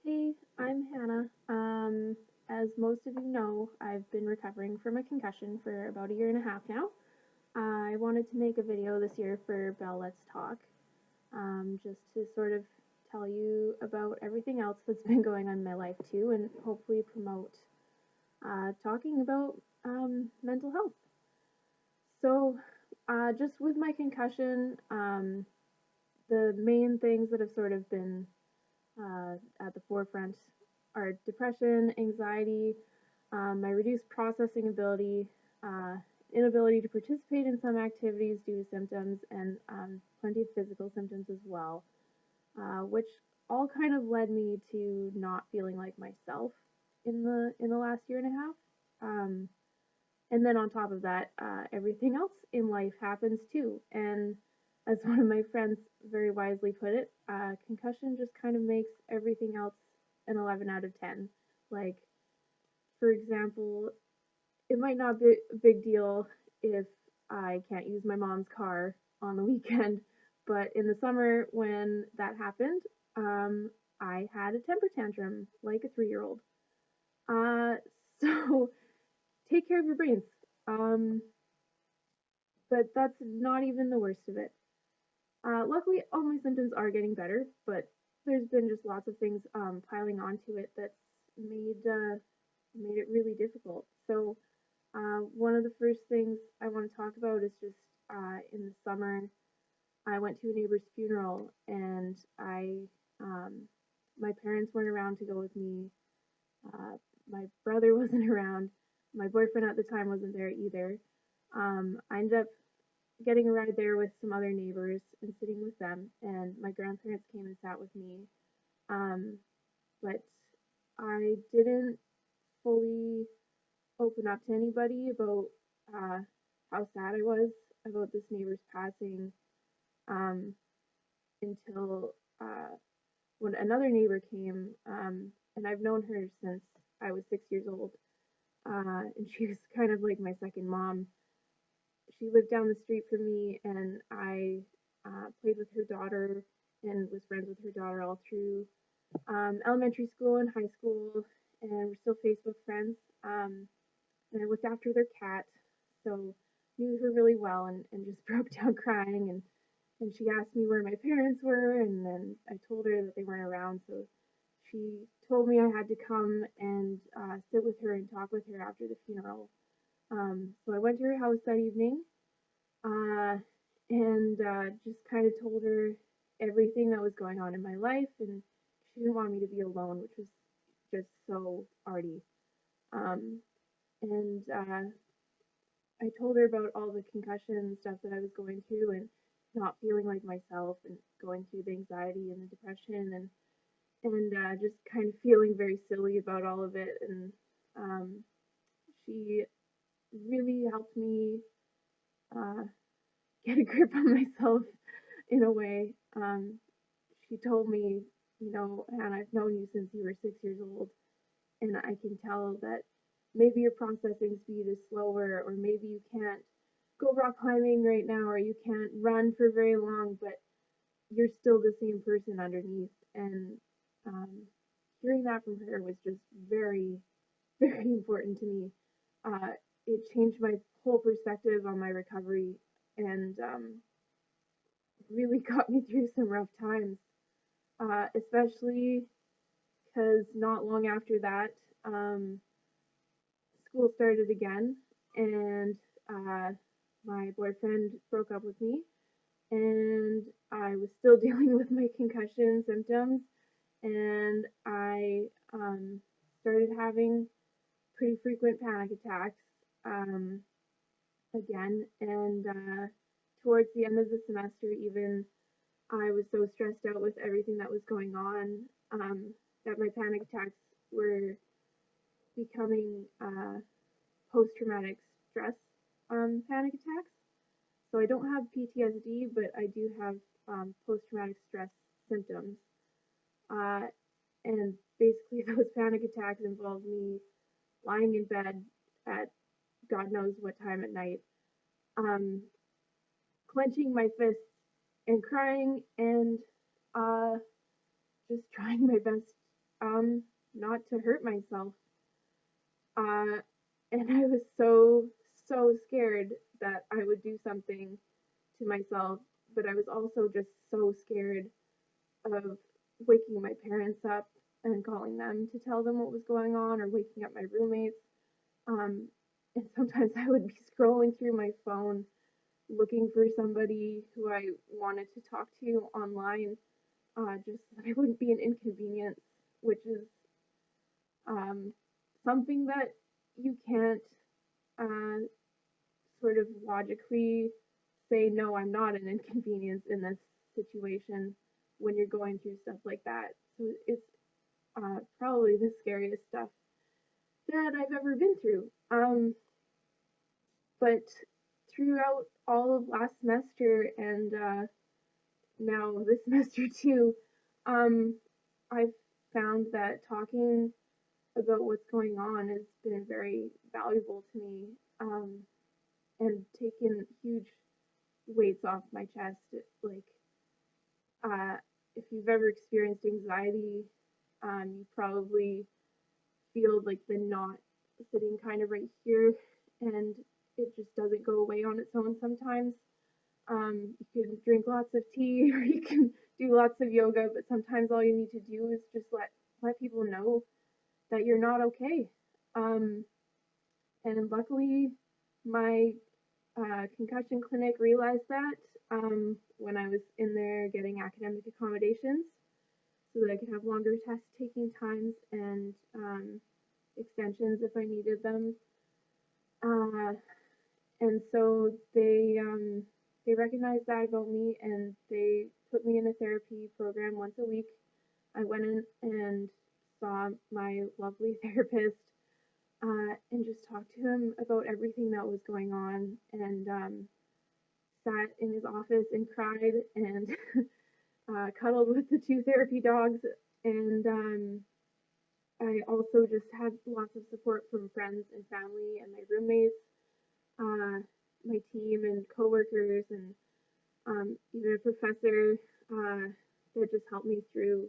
Hey, I'm Hannah. As most of you know, I've been recovering from a concussion for about a year and a half now. I wanted to make a video this year for Bell Let's Talk, just to sort of tell you about everything else that's been going on in my life too, and hopefully promote talking about mental health. So, just with my concussion, the main things that have sort of been at the forefront are depression, anxiety, my reduced processing ability, uh, inability to participate in some activities due to symptoms, and plenty of physical symptoms as well, which all kind of led me to not feeling like myself in the last year and a half. And then on top of that, everything else in life happens too. And as one of my friends very wisely put it, concussion just kind of makes everything else an 11 out of 10. Like, for example, it might not be a big deal if I can't use my mom's car on the weekend, but in the summer when that happened, um, I had a temper tantrum like a 3-year old. Uh, so take care of your brains. Um, but that's not even the worst of it. Luckily, all my symptoms are getting better, but there's been just lots of things piling onto it that's made it really difficult. So, one of the first things I want to talk about is just in the summer, I went to a neighbor's funeral, and my parents weren't around to go with me. Uh, my brother wasn't around. My boyfriend at the time wasn't there either. I ended up getting a ride there with some other neighbors and sitting with them, and my grandparents came and sat with me. Um, but I didn't fully open up to anybody about uh, how sad I was about this neighbor's passing um, until when another neighbor came, and I've known her since I was 6 years old, and she was kind of like my second mom. She lived down the street from me, and I played with her daughter and was friends with her daughter all through elementary school and high school, and we're still Facebook friends. And I looked after their cat, so knew her really well, and just broke down crying. And she asked me where my parents were, and then I told her that they weren't around. So she told me I had to come and sit with her and talk with her after the funeral. So I went to her house that evening, uh, and just kind of told her everything that was going on in my life, and she didn't want me to be alone, which was just so Artie. Um, and I told her about all the concussion stuff that I was going through and not feeling like myself and going through the anxiety and the depression and just kind of feeling very silly about all of it. And um, she really helped me uh, get a grip on myself in a way. She told me, and I've known you since you were 6 years old, and I can tell that maybe your processing speed is slower, or maybe you can't go rock climbing right now, or you can't run for very long, but you're still the same person underneath. And um, hearing that from her was just very, very important to me. Uh, it changed my whole perspective on my recovery and really got me through some rough times, especially because not long after that, school started again, and uh, my boyfriend broke up with me, and I was still dealing with my concussion symptoms, and I started having pretty frequent panic attacks um, again, and towards the end of the semester, even I was so stressed out with everything that was going on that my panic attacks were becoming post-traumatic stress panic attacks. So I don't have PTSD, but I do have post-traumatic stress symptoms. Uh, and basically, those panic attacks involve me lying in bed at God knows what time at night, um, clenching my fists and crying and uh, just trying my best not to hurt myself. Uh, and I was so scared that I would do something to myself, but I was also just so scared of waking my parents up and calling them to tell them what was going on, or waking up my roommates. Um, and sometimes I would be scrolling through my phone looking for somebody who I wanted to talk to online, just so that I wouldn't be an inconvenience, which is um, something that you can't uh, sort of logically say, no, I'm not an inconvenience in this situation when you're going through stuff like that. So it's probably the scariest stuff that I've ever been through. But throughout all of last semester and now this semester too, um, I've found that talking about what's going on has been very valuable to me, and taken huge weights off my chest. Like, uh, if you've ever experienced anxiety, you probably feel like the knot sitting kind of right here, and it just doesn't go away on its own sometimes. You can drink lots of tea or you can do lots of yoga, but sometimes all you need to do is just let people know that you're not okay. Um, and luckily, my concussion clinic realized that when I was in there getting academic accommodations so that I could have longer test taking times and extensions if I needed them. Uh, and so they recognized that about me, and they put me in a therapy program once a week. I went in and saw my lovely therapist, and just talked to him about everything that was going on, and sat in his office and cried and cuddled with the two therapy dogs. And I also just had lots of support from friends and family and my roommates, uh, my team and coworkers, and even a professor that just helped me through.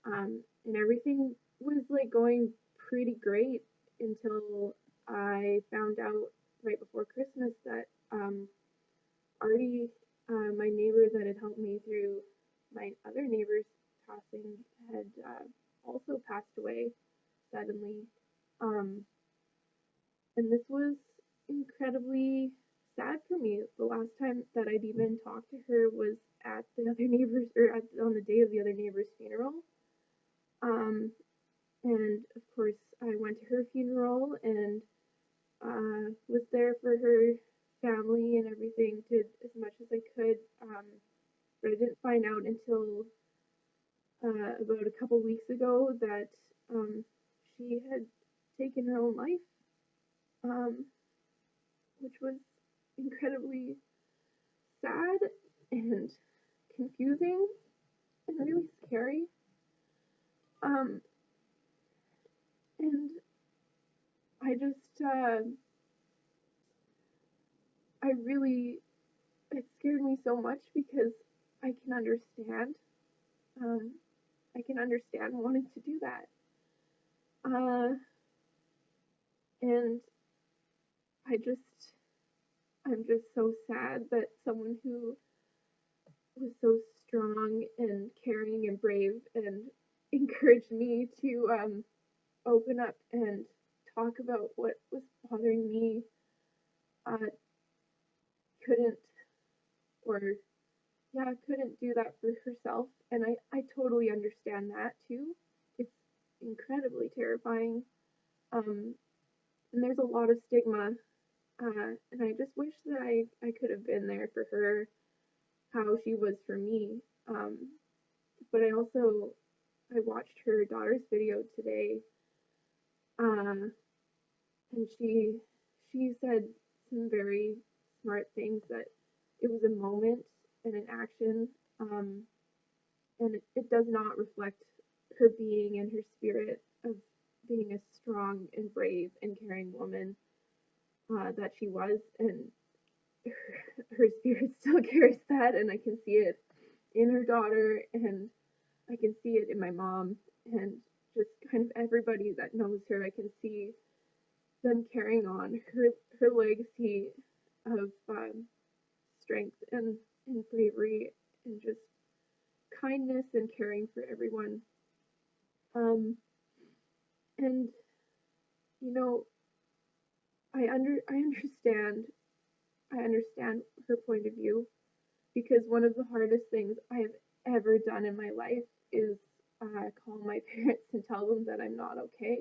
And everything was like going pretty great until I found out right before Christmas that Arti, my neighbor that had helped me through my other neighbor's passing, had also passed away suddenly. Um, and this was incredibly sad for me. The last time that I'd even talked to her was at the other neighbor's, or on the day of the other neighbor's funeral. Um, and of course, I went to her funeral and was there for her family and everything, did as much as I could. But I didn't find out until about a couple weeks ago that she had taken her own life, um, which was incredibly sad and confusing and really scary. Um, and I just, I really, it scared me so much because I can understand. Um, I can understand wanting to do that. Uh, and I just, I'm just so sad that someone who was so strong and caring and brave and encouraged me to open up and talk about what was bothering me uh, couldn't, or yeah, couldn't do that for herself. And I totally understand that too. It's incredibly terrifying. Um, and there's a lot of stigma. And I just wish that I could have been there for her how she was for me. Um, but I watched her daughter's video today, and she said some very smart things, that it was a moment and an action, and it does not reflect her being and her spirit of being a strong and brave and caring woman that she was, and her spirit still carries that, and I can see it in her daughter, and I can see it in my mom, and just kind of everybody that knows her, I can see them carrying on her legacy of strength and bravery and just kindness and caring for everyone. Um, and you know, I understand her point of view because one of the hardest things I've ever done in my life is call my parents and tell them that I'm not okay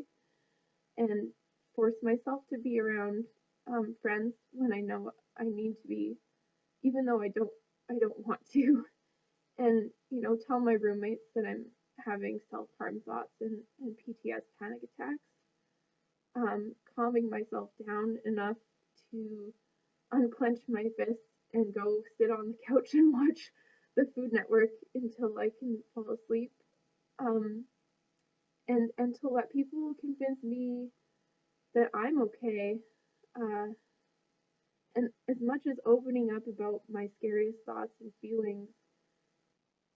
and force myself to be around friends when I know I need to be, even though I don't want to, and tell my roommates that I'm having self harm thoughts and PTS panic attacks, calming myself down enough to unclench my fists and go sit on the couch and watch the Food Network until I can fall asleep. Um, and to let people convince me that I'm okay. Uh, and as much as opening up about my scariest thoughts and feelings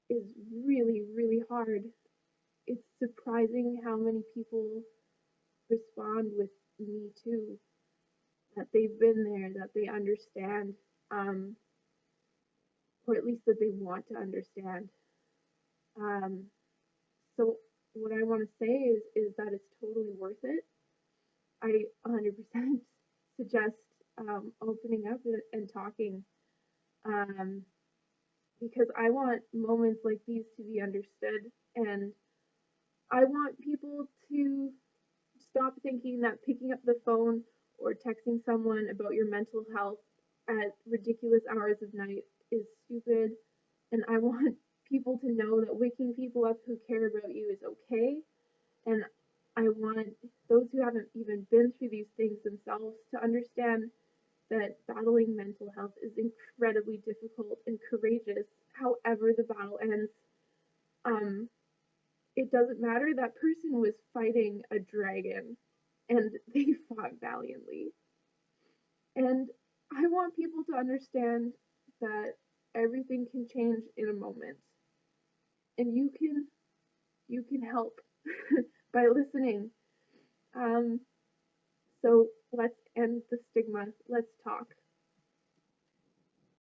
is really, really hard, it's surprising how many people respond with me too. That they've been there, that they understand, or at least that they want to understand. Um, so what I want to say is that it's totally worth it. I 100% suggest opening up and talking, um, because I want moments like these to be understood, and I want people to stop thinking that picking up the phone or texting someone about your mental health at ridiculous hours of night is stupid. And I want people to know that waking people up who care about you is okay. And I want those who haven't even been through these things themselves to understand that battling mental health is incredibly difficult and courageous. However, the battle ends, um, it doesn't matter. That person was fighting a dragon and they fought valiantly. And I want people to understand that everything can change in a moment. And you can help by listening. Um, so let's end the stigma. Let's talk.